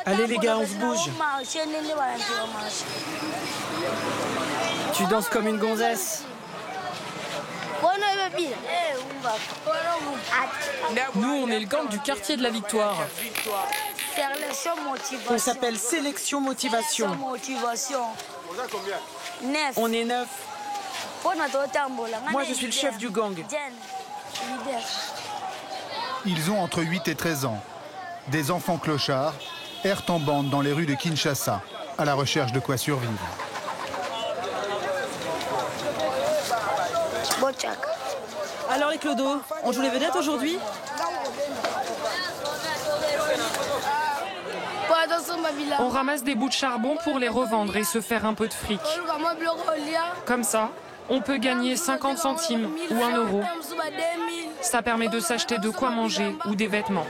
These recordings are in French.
Allez les gars, on se bouge. Tu danses comme une gonzesse. Nous, on est le gang du quartier de la Victoire. On s'appelle Sélection Motivation. On est 9. Moi, je suis le chef du gang. Ils ont entre 8 et 13 ans. Des enfants clochards errent en bande dans les rues de Kinshasa, à la recherche de quoi survivre. Alors les clodos, on joue les vedettes aujourd'hui? On ramasse des bouts de charbon pour les revendre et se faire un peu de fric. Comme ça, on peut gagner 50 centimes ou 1 euro. Ça permet de s'acheter de quoi manger ou des vêtements.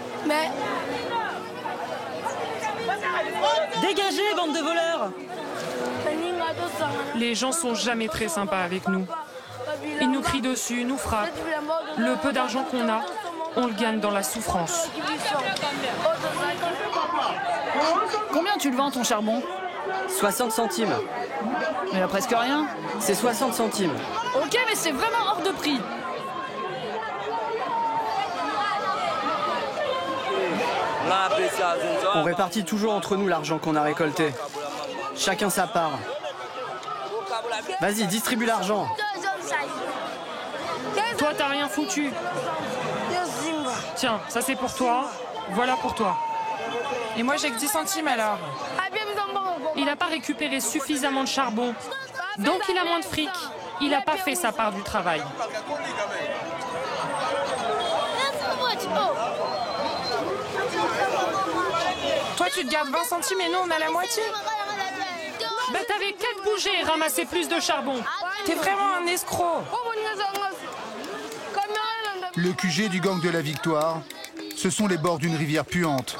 Dégagez, bande de voleurs! Les gens sont jamais très sympas avec nous. Ils nous crient dessus, nous frappent. Le peu d'argent qu'on a, on le gagne dans la souffrance. Combien tu le vends ton charbon? 60 centimes. Mais presque rien. C'est 60 centimes. Ok, mais c'est vraiment hors de prix. On répartit toujours entre nous l'argent qu'on a récolté. Chacun sa part. Vas-y, distribue l'argent. Toi, t'as rien foutu. Tiens, ça c'est pour toi. Voilà pour toi. Et moi, j'ai que 10 centimes alors. Il n'a pas récupéré suffisamment de charbon. Donc il a moins de fric. Il n'a pas fait sa part du travail. Toi, tu te gardes 20 centimes et nous, on a la moitié. Bah, t'avais qu'à te bouger et ramasser plus de charbon. T'es vraiment un escroc. Le QG du gang de la Victoire, ce sont les bords d'une rivière puante.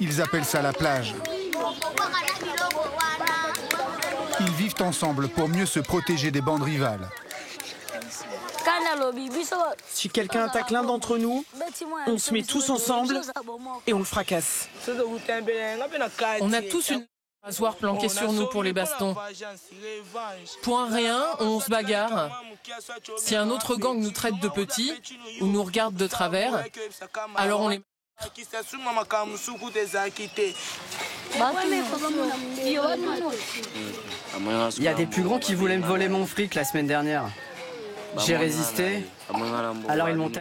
Ils appellent ça la plage. Ils vivent ensemble pour mieux se protéger des bandes rivales. Si quelqu'un attaque l'un d'entre nous, on se met tous ensemble et on le fracasse. On a tous une rasoir planquée sur nous pour les bastons. Pour un rien, on se bagarre. Si un autre gang nous traite de petits ou nous regarde de travers, alors on les... Il y a des plus grands qui voulaient me voler mon fric la semaine dernière. J'ai résisté, alors ils m'ont...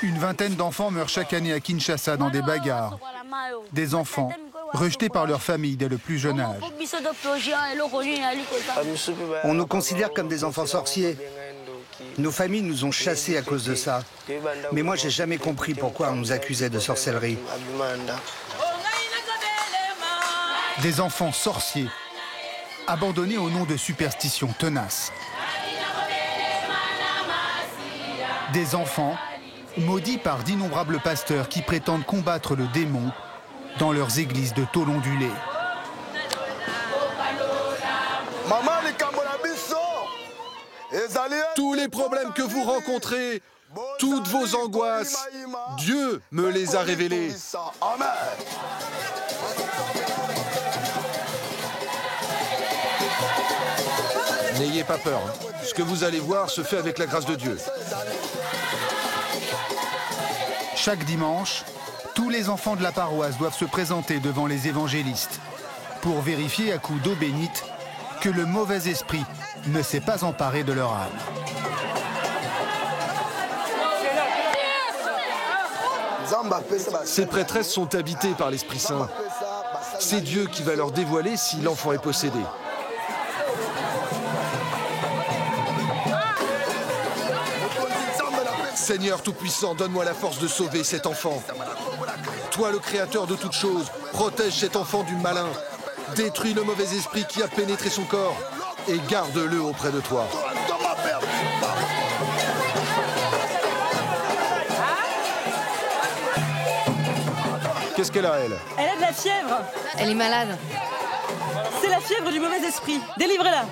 Une vingtaine d'enfants meurent chaque année à Kinshasa dans des bagarres. Des enfants rejetés par leur famille dès le plus jeune âge. On nous considère comme des enfants sorciers. Nos familles nous ont chassés à cause de ça. Mais moi, j'ai jamais compris pourquoi on nous accusait de sorcellerie. Des enfants sorciers, abandonnés au nom de superstitions tenaces. Des enfants maudits par d'innombrables pasteurs qui prétendent combattre le démon dans leurs églises de tôle ondulée. Tous les problèmes que vous rencontrez, toutes vos angoisses, Dieu me les a révélés. N'ayez pas peur. Ce que vous allez voir se fait avec la grâce de Dieu. Chaque dimanche, tous les enfants de la paroisse doivent se présenter devant les évangélistes pour vérifier à coups d'eau bénite que le mauvais esprit ne s'est pas emparé de leur âme. Ces prêtresses sont habitées par l'Esprit Saint. C'est Dieu qui va leur dévoiler si l'enfant est possédé. Seigneur Tout-Puissant, donne-moi la force de sauver cet enfant. Toi, le Créateur de toutes choses, protège cet enfant du malin. Détruis le mauvais esprit qui a pénétré son corps et garde-le auprès de toi. Qu'est-ce qu'elle a, elle? Elle a de la fièvre. Elle est malade. C'est la fièvre du mauvais esprit. Délivrez-la.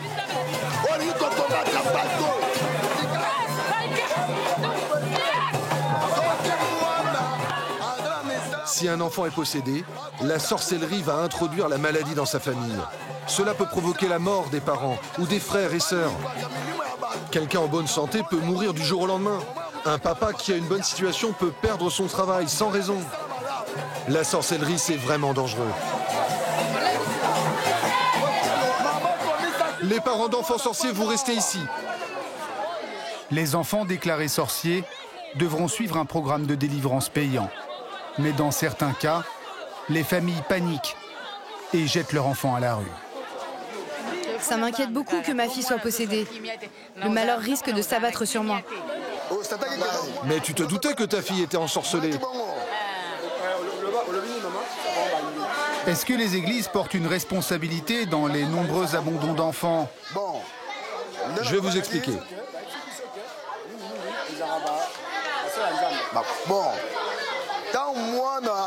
Si un enfant est possédé, la sorcellerie va introduire la maladie dans sa famille. Cela peut provoquer la mort des parents ou des frères et sœurs. Quelqu'un en bonne santé peut mourir du jour au lendemain. Un papa qui a une bonne situation peut perdre son travail sans raison. La sorcellerie, c'est vraiment dangereux. Les parents d'enfants sorciers, vous restez ici. Les enfants déclarés sorciers devront suivre un programme de délivrance payant. Mais dans certains cas, les familles paniquent et jettent leur enfant à la rue. Ça m'inquiète beaucoup que ma fille soit possédée. Le malheur risque de s'abattre sur moi. Mais tu te doutais que ta fille était ensorcelée. Est-ce que les églises portent une responsabilité dans les nombreux abandons d'enfants? Je vais vous expliquer.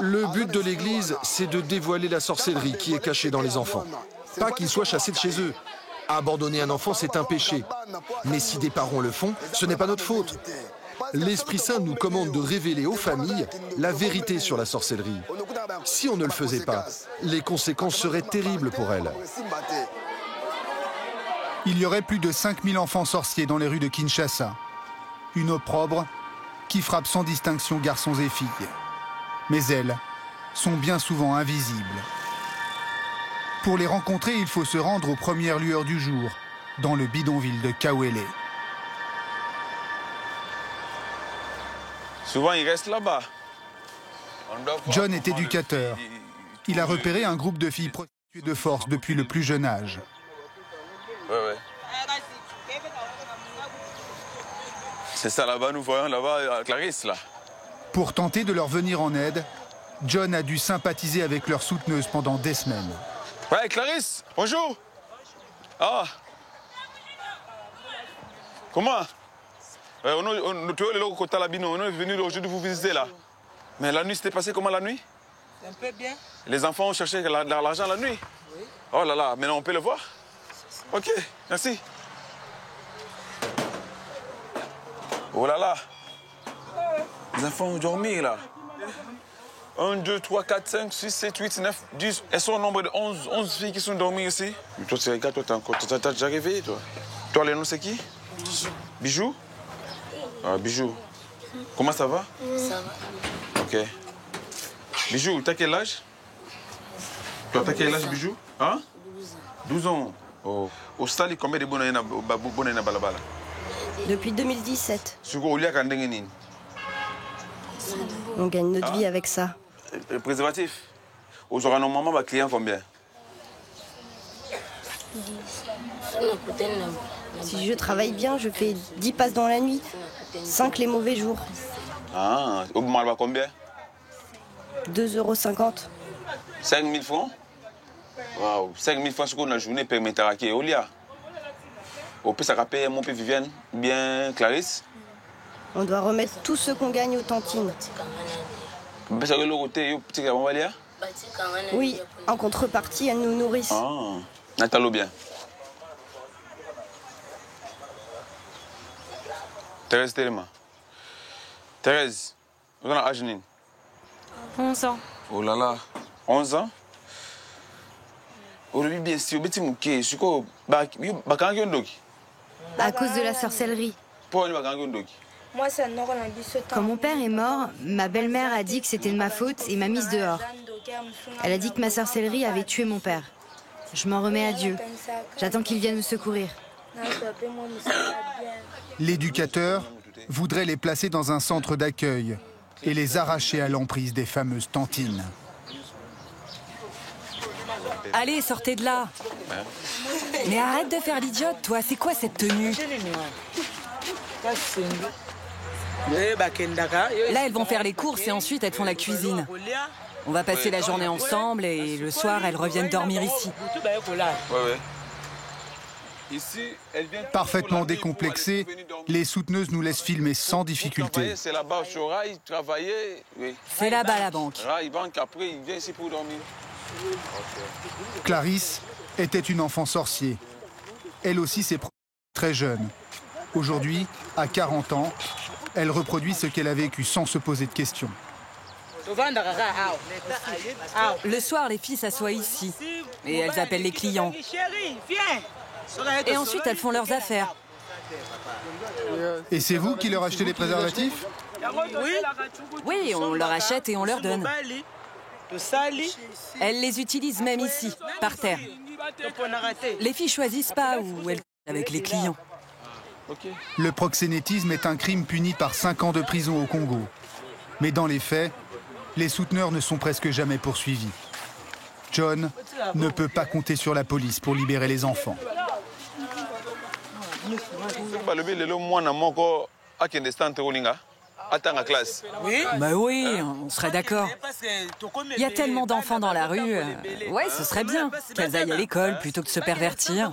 Le but de l'église, c'est de dévoiler la sorcellerie qui est cachée dans les enfants. Pas qu'ils soient chassés de chez eux. Abandonner un enfant, c'est un péché. Mais si des parents le font, ce n'est pas notre faute. L'Esprit Saint nous commande de révéler aux familles la vérité sur la sorcellerie. Si on ne le faisait pas, les conséquences seraient terribles pour elles. Il y aurait plus de 5000 enfants sorciers dans les rues de Kinshasa. Une opprobre qui frappe sans distinction garçons et filles. Mais elles sont bien souvent invisibles. Pour les rencontrer, il faut se rendre aux premières lueurs du jour, dans le bidonville de Kawele. Souvent, ils restent là-bas. John est éducateur. Il a repéré un groupe de filles prostituées de force depuis le plus jeune âge. Ouais. C'est ça là-bas, nous voyons là-bas Clarisse, là. Pour tenter de leur venir en aide, John a dû sympathiser avec leur souteneuse pendant des semaines. Ouais, Clarisse, bonjour. Ah. Comment? On est venu aujourd'hui vous visiter là. Mais la nuit, c'était passé comment la nuit? Un peu bien. Les enfants ont cherché l'argent la nuit? Oui. Oh là là, maintenant on peut le voir? Ok, merci. Oh là là. Les enfants ont dormi là. 1, 2, 3, 4, 5, 6, 7, 8, 9, 10. Elles sont au nombre de 11 filles qui sont dormies ici. Mais toi, tu regardes, toi, t'as déjà réveillé, toi. Toi, le nom, c'est qui? Bijou. Bijou? Ah, Bijou. Comment ça va? Ça va. Ok. Bijou, t'as quel âge? Toi, t'as quel âge, Bijou? Hein? 12 ans. Oh. Au stade, combien de bonnes na balabala? Depuis 2017. On gagne notre vie avec ça. Préservatif. Aux aura normalement ma client combien? Si je travaille bien, je fais 10 passes dans la nuit, 5 les mauvais jours. Ah, au moment combien? 2,50 €. 5 000 francs? Waouh, 5 000 francs sur une journée permettra à Olia. Au plus, ça rappelle mon père Viviane, bien Clarisse. On doit remettre tout ce qu'on gagne aux tantines. Oui, en contrepartie, elles nous nourrissent. Ah, Nathalie bien. Thérèse Téléma. Thérèse, vous avez âge 11 ans. Oh là là, 11 ans? Aujourd'hui, bien sûr, je suis je À cause de la sorcellerie. Quand mon père est mort, ma belle-mère a dit que c'était de ma faute et m'a mise dehors. Elle a dit que ma sorcellerie avait tué mon père. Je m'en remets à Dieu. J'attends qu'il vienne me secourir. L'éducateur voudrait les placer dans un centre d'accueil et les arracher à l'emprise des fameuses tantines. Allez, sortez de là. Mais arrête de faire l'idiote, toi. C'est quoi cette tenue? Là, elles vont faire les courses et ensuite elles font la cuisine. On va passer la journée ensemble et le soir, elles reviennent dormir ici. Parfaitement décomplexées, les souteneuses nous laissent filmer sans difficulté. C'est là-bas au Chorail, travailler. C'est là-bas la banque. Après, il vient ici pour dormir. Clarisse était une enfant sorcier. Elle aussi s'est très jeune. Aujourd'hui, à 40 ans, elle reproduit ce qu'elle a vécu sans se poser de questions. Le soir, les filles s'assoient ici et elles appellent les clients. Et ensuite, elles font leurs affaires. Et c'est vous qui leur achetez les préservatifs? Oui, on leur achète et on leur donne. Elles les utilisent même ici, par terre. Les filles choisissent pas où elles avec les clients. Le proxénétisme est un crime puni par 5 ans de prison au Congo. Mais dans les faits, les souteneurs ne sont presque jamais poursuivis. John ne peut pas compter sur la police pour libérer les enfants. Bah oui, on serait d'accord. Il y a tellement d'enfants dans la rue. Ouais, ce serait bien qu'elles aillent à l'école plutôt que de se pervertir.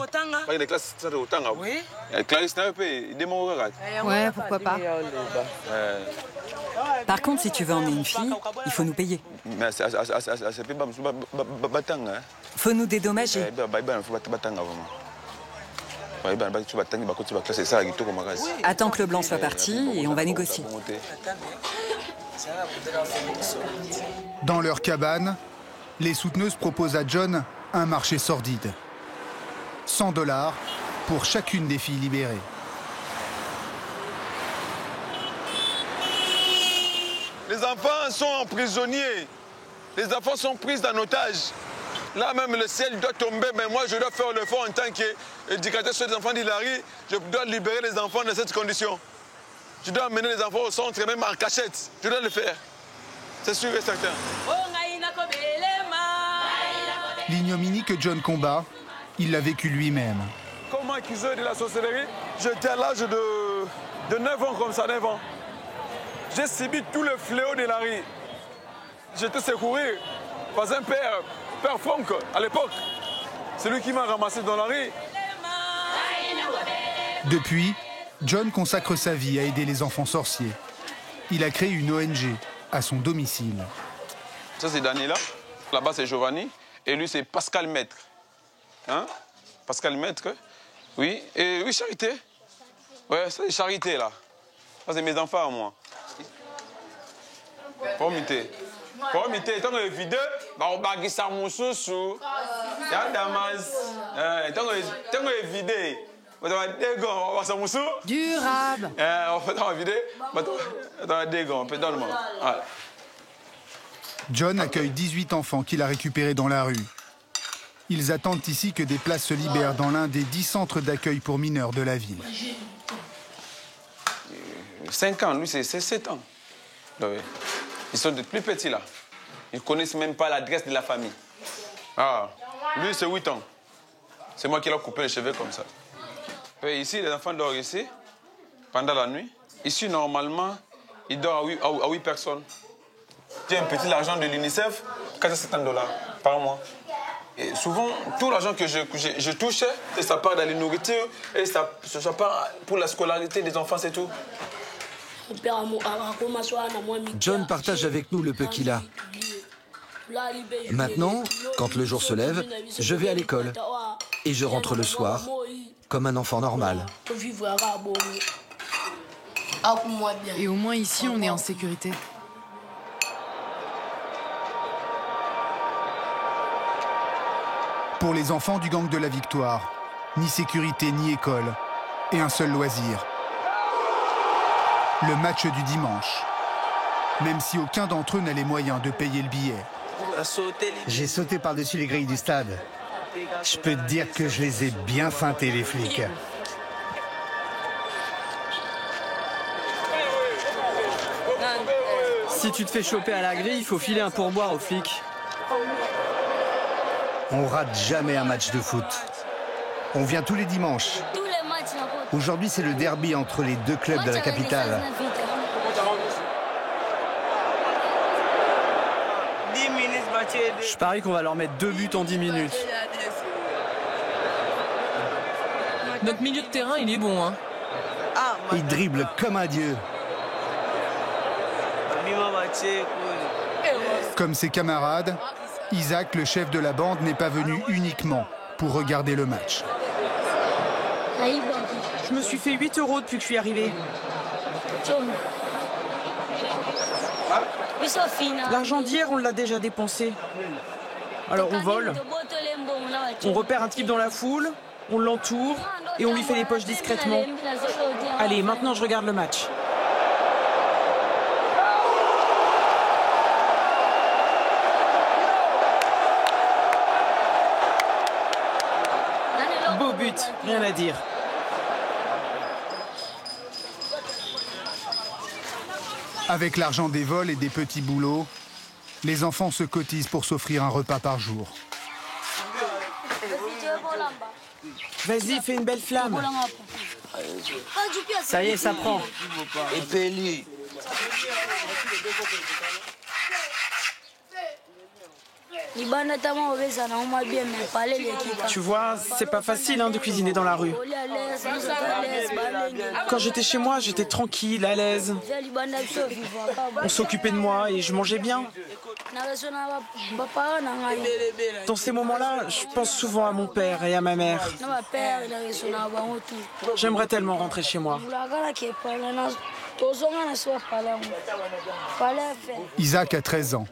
Ouais, pourquoi pas. Par contre, si tu veux emmener une fille, il faut nous payer. Faut nous dédommager. Attends que le blanc soit parti et on va négocier. Dans leur cabane, les souteneuses proposent à John un marché sordide. 100 $ pour chacune des filles libérées. Les enfants sont prisonniers. Les enfants sont pris en otage. Là même le ciel doit tomber, mais moi je dois faire l'effort en tant qu'éducateur sur les enfants d'Hilary. Je dois libérer les enfants dans cette condition. Je dois amener les enfants au centre, même en cachette. Je dois le faire. C'est sûr et certain. L'ignominie que John combat, il l'a vécu lui-même. Comme accusé de la sorcellerie, j'étais à l'âge de 9 ans comme ça, 9 ans. J'ai subi tout le fléau d'Hilary. J'étais secouru par un père Franck, à l'époque. C'est lui qui m'a ramassé dans la rue. Depuis, John consacre sa vie à aider les enfants sorciers. Il a créé une ONG à son domicile. Ça, c'est Daniela. Là-bas, c'est Giovanni. Et lui, c'est Pascal Maître. Hein? Pascal Maître. Oui. Et oui, Charité. Ouais, ça, c'est Charité, là. Ça, c'est mes enfants, moi. Pour imiter. Pour imiter, tant que vidéo, on va gagner ça mon sous. Il y a Damas. Tant que vidéo, on va dégon, on va ça mon sous. Durable. On fait dans la vidéo, on va dégon, on peut dans le monde. John accueille 18 enfants qu'il a récupérés dans la rue. Ils attendent ici que des places se libèrent dans l'un des 10 centres d'accueil pour mineurs de la ville. 5 ans, lui, c'est 7 ans. Ils sont de plus petits, là. Ils ne connaissent même pas l'adresse de la famille. Ah, lui, c'est 8 ans. C'est moi qui l'ai coupé les cheveux comme ça. Et ici, les enfants dorment ici, pendant la nuit. Ici, normalement, ils dorment à 8 personnes. J'ai un petit argent de l'UNICEF, 470 $ par mois. Et souvent, tout l'argent que je touche, ça part dans les nourritures et ça part pour la scolarité des enfants, c'est tout. John partage avec nous le peu qu'il a. Maintenant, quand le jour se lève, je vais à l'école et je rentre le soir comme un enfant normal. Et au moins ici, on est en sécurité. Pour les enfants du gang de la Victoire, ni sécurité ni école, et un seul loisir. Le match du dimanche. Même si aucun d'entre eux n'a les moyens de payer le billet. J'ai sauté par-dessus les grilles du stade. Je peux te dire que je les ai bien feintés, les flics. Si tu te fais choper à la grille, il faut filer un pourboire aux flics. On rate jamais un match de foot. On vient tous les dimanches. Aujourd'hui, c'est le derby entre les deux clubs de la capitale. Je parie qu'on va leur mettre 2 buts en 10 minutes. Notre milieu de terrain, il est bon, hein. Il dribble comme un dieu. Comme ses camarades, Isaac, le chef de la bande, n'est pas venu uniquement pour regarder le match. Je me suis fait 8 € depuis que je suis arrivé. L'argent d'hier, on l'a déjà dépensé. Alors on vole, on repère un type dans la foule, on l'entoure et on lui fait les poches discrètement. Allez, maintenant je regarde le match. Beau but, rien à dire. Avec l'argent des vols et des petits boulots, les enfants se cotisent pour s'offrir un repas par jour. Vas-y, fais une belle flamme. Ça y est, ça prend. Et Péli. Tu vois, c'est pas facile de cuisiner dans la rue. Quand j'étais chez moi, j'étais tranquille, à l'aise. On s'occupait de moi et je mangeais bien. Dans ces moments-là, je pense souvent à mon père et à ma mère. J'aimerais tellement rentrer chez moi. Isaac a 13 ans.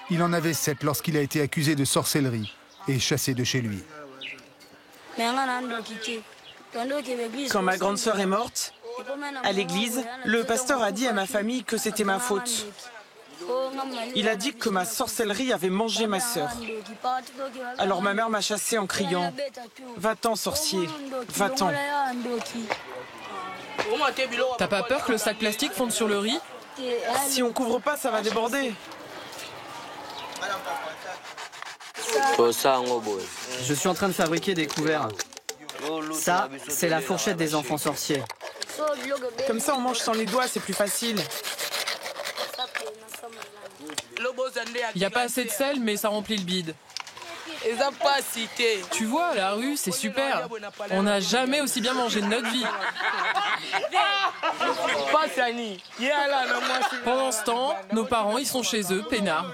Il en avait 7 lorsqu'il a été accusé de sorcellerie et chassé de chez lui. Quand ma grande sœur est morte, à l'église, le pasteur a dit à ma famille que c'était ma faute. Il a dit que ma sorcellerie avait mangé ma sœur. Alors ma mère m'a chassé en criant « Va-t'en, sorcier, va-t'en ». T'as pas peur que le sac plastique fonde sur le riz? Si on couvre pas, ça va déborder. Je suis en train de fabriquer des couverts. Ça, c'est la fourchette des enfants sorciers. Comme ça, on mange sans les doigts, c'est plus facile. Il n'y a pas assez de sel, mais ça remplit le bide. Tu vois, la rue, c'est super. On n'a jamais aussi bien mangé de notre vie. Pendant ce temps, nos parents, ils sont chez eux, peinards.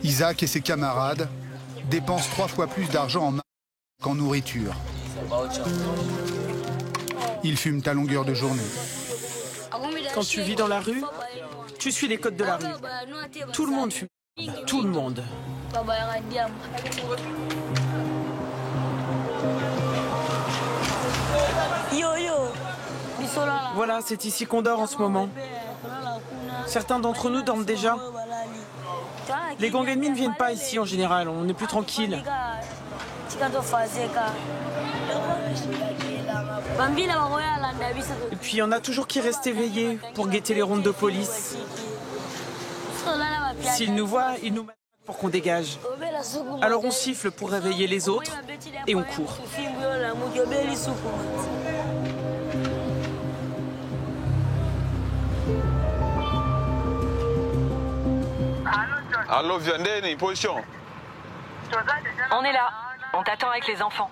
Isaac et ses camarades dépensent 3 fois plus d'argent en qu'en nourriture. Ils fument à longueur de journée. Quand tu vis dans la rue, tu suis les codes de la rue. Tout le monde fume. Tout le monde. Voilà, c'est ici qu'on dort en ce moment. Certains d'entre nous dorment déjà. Les gangs ennemis ne viennent pas ici en général, on est plus tranquille. Et puis il y en a toujours qui restent éveillés pour guetter les rondes de police. S'ils nous voient, ils nous mettent pour qu'on dégage. Alors on siffle pour réveiller les autres et on court. Allô, Viandeni, position. On est là. On t'attend avec les enfants.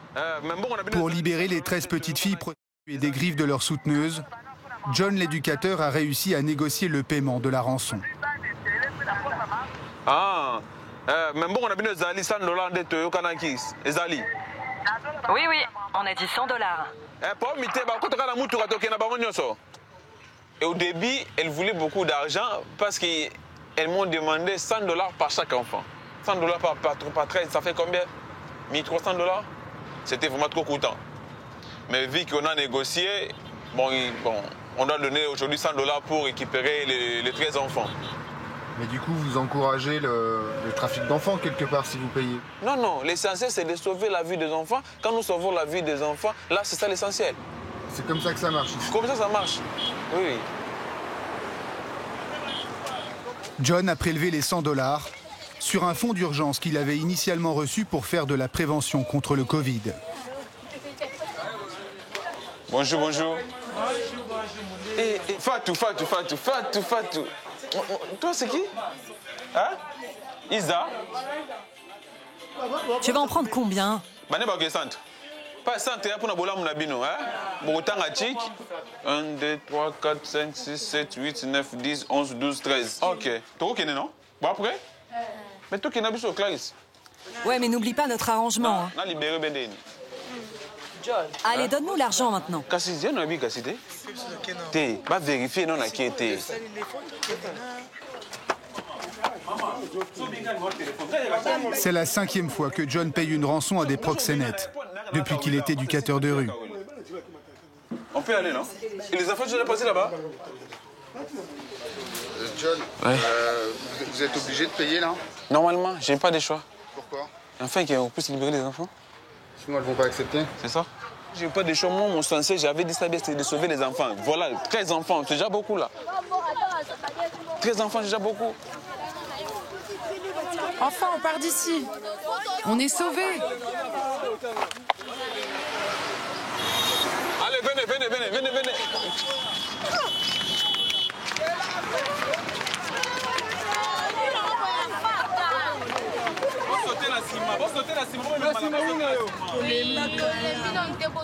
Pour libérer les 13 petites filles prostituées des griffes de leurs souteneuses, John l'éducateur a réussi à négocier le paiement de la rançon. Ah, mais bon, on a bien Zali $100 de Toyo Kanakis. Zali. Oui, oui, on a dit $100. Et au début, elle voulait beaucoup d'argent parce qu'elles m'ont demandé $100 par chaque enfant. $100 par 13, ça fait combien? $1 300. C'était vraiment trop coûtant. Mais vu qu'on a négocié, on doit donner aujourd'hui $100 pour récupérer les 13 enfants. Mais du coup, vous encouragez le trafic d'enfants quelque part si vous payez? Non, non, l'essentiel c'est de sauver la vie des enfants. Quand nous sauvons la vie des enfants, là c'est ça l'essentiel. C'est comme ça que ça marche ici. Comme ça marche, oui. John a prélevé les $100 sur un fonds d'urgence qu'il avait initialement reçu pour faire de la prévention contre le Covid. Bonjour, bonjour. Et Fatou. Toi, c'est qui? Hein? Isa? Tu vas en prendre combien? Pas 100 pour la bola mon abino, hein? Bon, temps à tic. 1, 2, 3, 4, 5, 6, 7, 8, 9, 10, 11, 12, 13. Ok. Toi, ok, non? Bon, après? Mais toi qui n'as pas sur Clarisse. Ouais, mais n'oublie pas notre arrangement. On a libéré Bendeni. Allez, donne-nous l'argent maintenant. Va vérifier non qui était. C'est la 5e fois que John paye une rançon à des proxénètes, depuis qu'il est éducateur de rue. On peut aller, non? Et les enfants, je les ai passés là-bas? John, vous êtes obligé de payer là? Normalement, j'ai pas de choix. Pourquoi? Enfin, qu'on puisse libérer les enfants. Sinon, elles vont pas accepter. C'est ça? J'ai pas de choix. Moi, mon sensei, j'avais dit ça, c'est de sauver les enfants. Voilà, 13 enfants, c'est déjà beaucoup là. 13 enfants, c'est déjà beaucoup. Enfin, on part d'ici. On est sauvés. Allez, venez.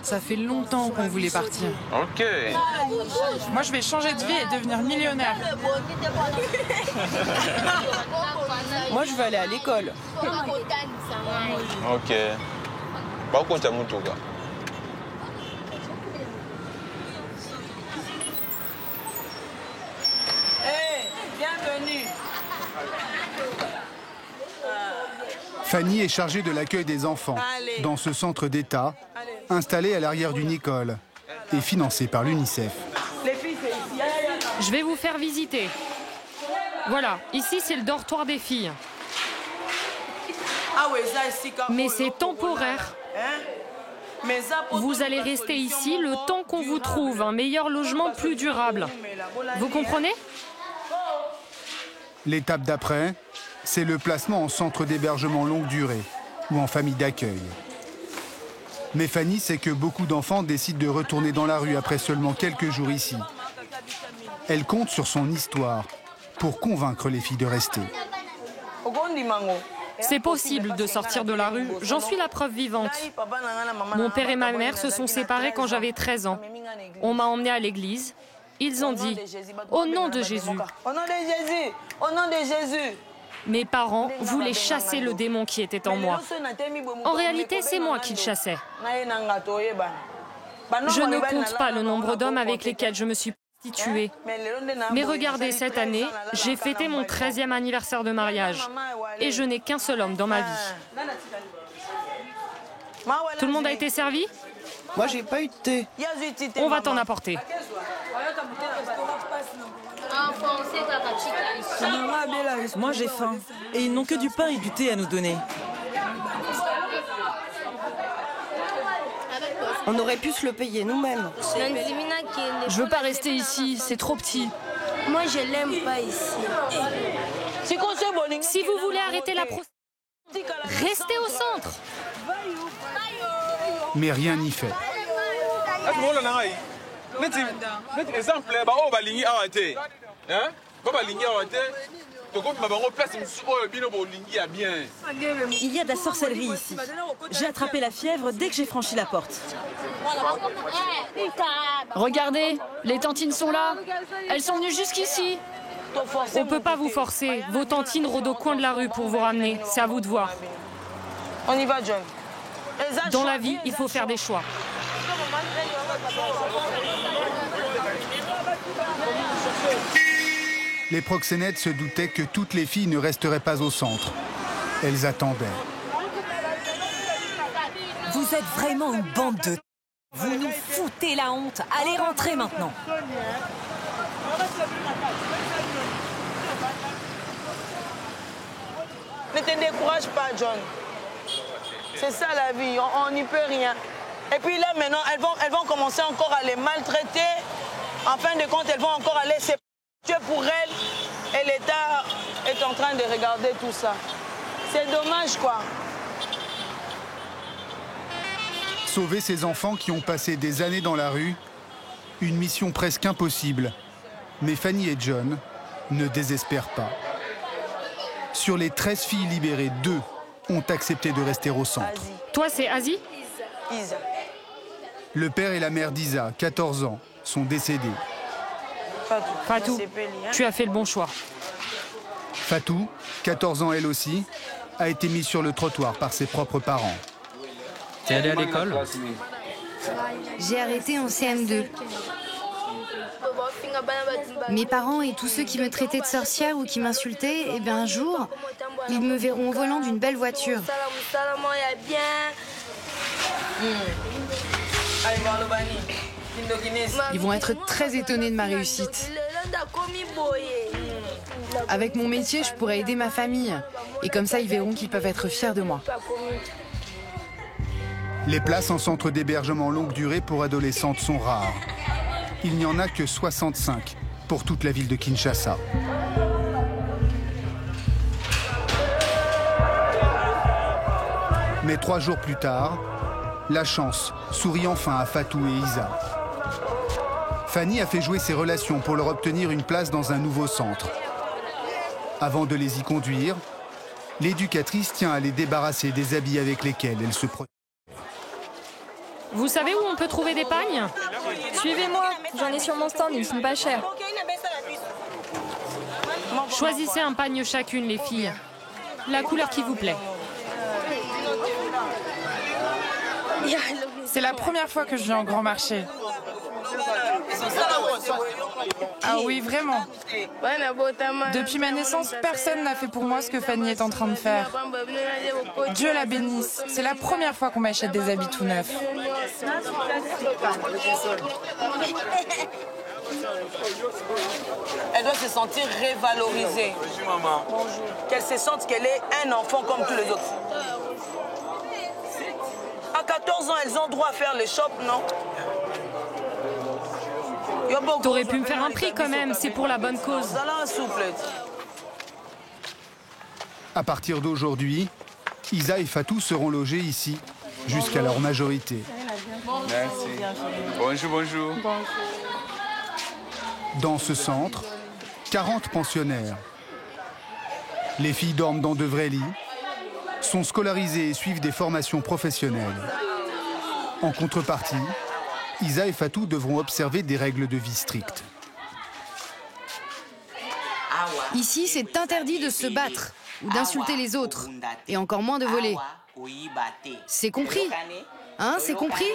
Ça fait longtemps qu'on voulait partir. Ok. Moi, je vais changer de vie et devenir millionnaire. Moi, je veux aller à l'école. Ok. Pas contre mon tour. Hey, bienvenue. Fanny est chargée de l'accueil des enfants dans ce centre d'État, installé à l'arrière d'une école et financé par l'UNICEF. Je vais vous faire visiter. Voilà, ici c'est le dortoir des filles. Mais c'est temporaire. Vous allez rester ici le temps qu'on vous trouve un meilleur logement plus durable. Vous comprenez? L'étape d'après, c'est le placement en centre d'hébergement longue durée ou en famille d'accueil. Mais Fanny sait que beaucoup d'enfants décident de retourner dans la rue après seulement quelques jours ici. Elle compte sur son histoire pour convaincre les filles de rester. C'est possible de sortir de la rue, j'en suis la preuve vivante. Mon père et ma mère se sont séparés quand j'avais 13 ans. On m'a emmenée à l'église. Ils ont dit « Au nom de Jésus ». Au nom de Jésus, au nom de Jésus. Mes parents voulaient chasser le démon qui était en moi. En réalité, c'est moi qui le chassais. Je ne compte pas le nombre d'hommes avec lesquels je me suis prostituée. Mais regardez, cette année, j'ai fêté mon 13e anniversaire de mariage. Et je n'ai qu'un seul homme dans ma vie. Tout le monde a été servi? Moi, j'ai pas eu de thé. On va t'en apporter. Moi, j'ai faim. Et ils n'ont que du pain et du thé à nous donner. On aurait pu se le payer nous-mêmes. Je veux pas rester ici, c'est trop petit. Moi, je l'aime pas ici. Si vous voulez arrêter la prostitution, restez au centre. Mais rien n'y fait. Il y a de la sorcellerie ici. J'ai attrapé la fièvre dès que j'ai franchi la porte. Regardez, les tantines sont là. Elles sont venues jusqu'ici. On peut pas vous forcer. Vos tantines rôdent au coin de la rue pour vous ramener. C'est à vous de voir. On y va, John. Dans la vie, il faut faire des choix. Les proxénètes se doutaient que toutes les filles ne resteraient pas au centre. Elles attendaient. Vous êtes vraiment une bande de... Vous nous foutez la honte. Allez rentrer maintenant. Ne te décourage pas, John. C'est ça la vie, on n'y peut rien. Et puis là maintenant, elles vont commencer encore à les maltraiter. En fin de compte, elles vont encore aller se tuer pour elles. Et l'État est en train de regarder tout ça. C'est dommage, quoi. Sauver ces enfants qui ont passé des années dans la rue, une mission presque impossible. Mais Fanny et John ne désespèrent pas. Sur les 13 filles libérées, 2 ont accepté de rester au centre. Toi, c'est Asie? Isa. Le père et la mère d'Isa, 14 ans, sont décédés. Fatou, tu as fait le bon choix. Fatou, 14 ans elle aussi, a été mise sur le trottoir par ses propres parents. T'es allé à l'école? J'ai arrêté en CM2. Mes parents et tous ceux qui me traitaient de sorcière ou qui m'insultaient, eh bien un jour, ils me verront au volant d'une belle voiture. Ils vont être très étonnés de ma réussite. Avec mon métier, je pourrais aider ma famille. Et comme ça, ils verront qu'ils peuvent être fiers de moi. Les places en centre d'hébergement longue durée pour adolescentes sont rares. Il n'y en a que 65 pour toute la ville de Kinshasa. Mais 3 jours plus tard, la chance sourit enfin à Fatou et Isa. Fanny a fait jouer ses relations pour leur obtenir une place dans un nouveau centre. Avant de les y conduire, l'éducatrice tient à les débarrasser des habits avec lesquels elle se protège. Vous savez où on peut trouver des pagnes? Suivez-moi, j'en ai sur mon stand, ils sont pas chers. Choisissez un pagne chacune, les filles. La couleur qui vous plaît. C'est la première fois que je viens au grand marché. Ah oui, vraiment. Depuis ma naissance, personne n'a fait pour moi ce que Fanny est en train de faire. Dieu la bénisse. C'est la première fois qu'on m'achète des habits tout neufs. Elle doit se sentir révalorisée. Bonjour, maman. Qu'elle se sente qu'elle est un enfant comme tous les autres. À 14 ans, elles ont droit à faire les shops, non? T'aurais pu me faire un prix quand même, c'est pour la bonne cause. À partir d'aujourd'hui, Isa et Fatou seront logés ici jusqu'à leur majorité. Merci. Bonjour, bonjour. Dans ce centre, 40 pensionnaires. Les filles dorment dans de vrais lits, sont scolarisées et suivent des formations professionnelles. En contrepartie, Isa et Fatou devront observer des règles de vie strictes. Ici, c'est interdit de se battre ou d'insulter les autres, et encore moins de voler. C'est compris? Hein, c'est compris?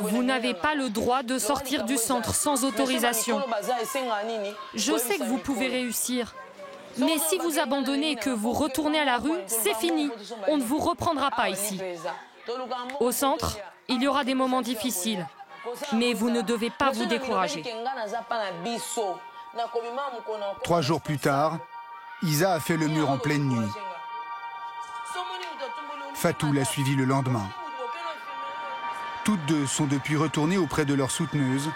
Vous n'avez pas le droit de sortir du centre sans autorisation. Je sais que vous pouvez réussir. Mais si vous abandonnez et que vous retournez à la rue, c'est fini. On ne vous reprendra pas ici. Au centre, il y aura des moments difficiles. Mais vous ne devez pas vous décourager. 3 jours plus tard, Isa a fait le mur en pleine nuit. Fatou l'a suivi le lendemain. Toutes deux sont depuis retournées auprès de leur souteneuse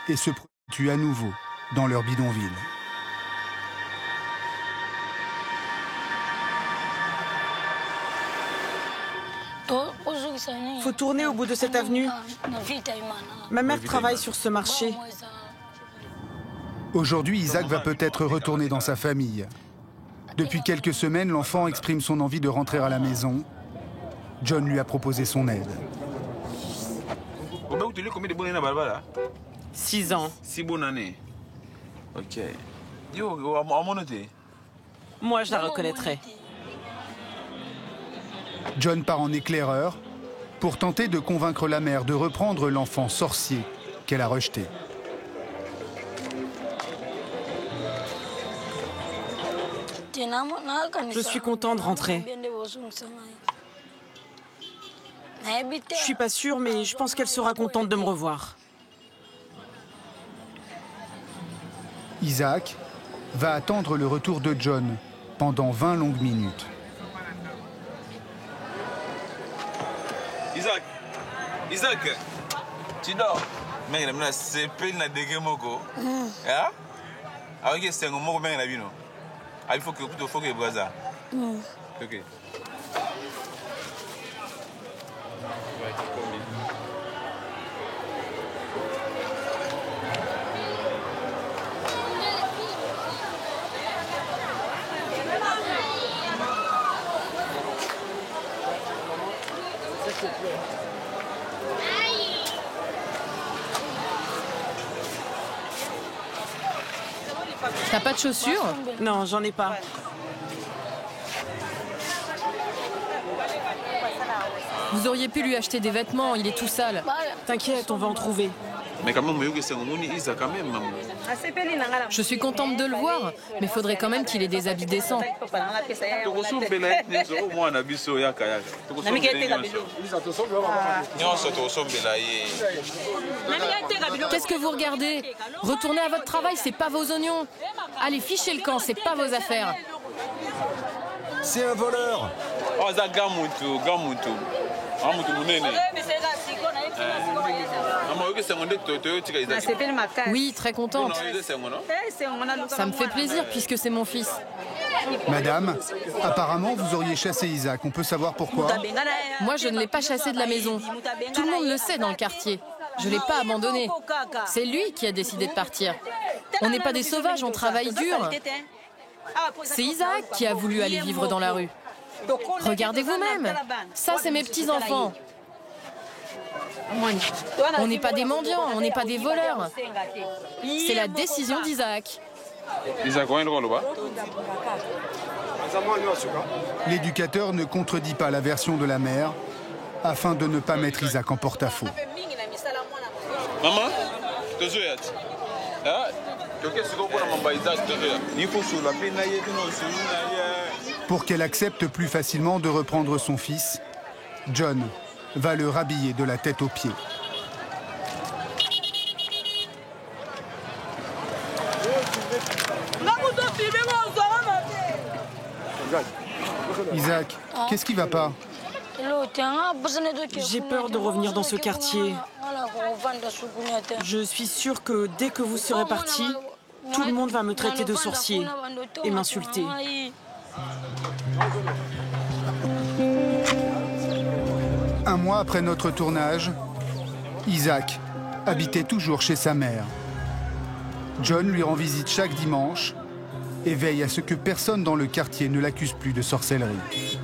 et se prostituent à nouveau dans leur bidonville. Faut tourner au bout de cette avenue. Ma mère travaille sur ce marché. Aujourd'hui, Isaac va peut-être retourner dans sa famille. Depuis quelques semaines, l'enfant exprime son envie de rentrer à la maison. John lui a proposé son aide. 6 ans. 6 bonnes années. Ok. Moi, je la reconnaîtrais. John part en éclaireur pour tenter de convaincre la mère de reprendre l'enfant sorcier qu'elle a rejeté. Je suis content de rentrer. Je suis pas sûre, mais je pense qu'elle sera contente de me revoir. Isaac va attendre le retour de John pendant 20 longues minutes. Isaac, tu dors? Mais c'est peine de déguer moko. Ah? Ah ok, c'est un mot bien la vie non. Ah il faut que boisa. Ok. T'as pas de chaussures? Non, j'en ai pas. Vous auriez pu lui acheter des vêtements, il est tout sale. T'inquiète, on va en trouver. Mais quand même, c'est Isa quand même, maman. Je suis contente de le voir, mais faudrait quand même qu'il ait des habits décents. Qu'est-ce que vous regardez? Retournez à votre travail, c'est pas vos oignons. Allez, fichez le camp, c'est pas vos affaires. C'est un voleur. Oh, ça gamutu. Oui, très contente. Ça me fait plaisir puisque c'est mon fils. Madame, apparemment vous auriez chassé Isaac. On peut savoir pourquoi? Moi, je ne l'ai pas chassé de la maison. Tout le monde le sait dans le quartier. Je ne l'ai pas abandonné. C'est lui qui a décidé de partir. On n'est pas des sauvages, on travaille dur. C'est Isaac qui a voulu aller vivre dans la rue. Regardez vous-même. Ça, c'est mes petits-enfants. On n'est pas des mendiants, on n'est pas des voleurs. C'est la décision d'Isaac. L'éducateur ne contredit pas la version de la mère afin de ne pas mettre Isaac en porte-à-faux. Maman, pour qu'elle accepte plus facilement de reprendre son fils, John va le rhabiller de la tête aux pieds. Isaac, qu'est-ce qui va pas? J'ai peur de revenir dans ce quartier. Je suis sûre que dès que vous serez partis, tout le monde va me traiter de sorcier et m'insulter. Un mois après notre tournage, Isaac habitait toujours chez sa mère. John lui rend visite chaque dimanche et veille à ce que personne dans le quartier ne l'accuse plus de sorcellerie.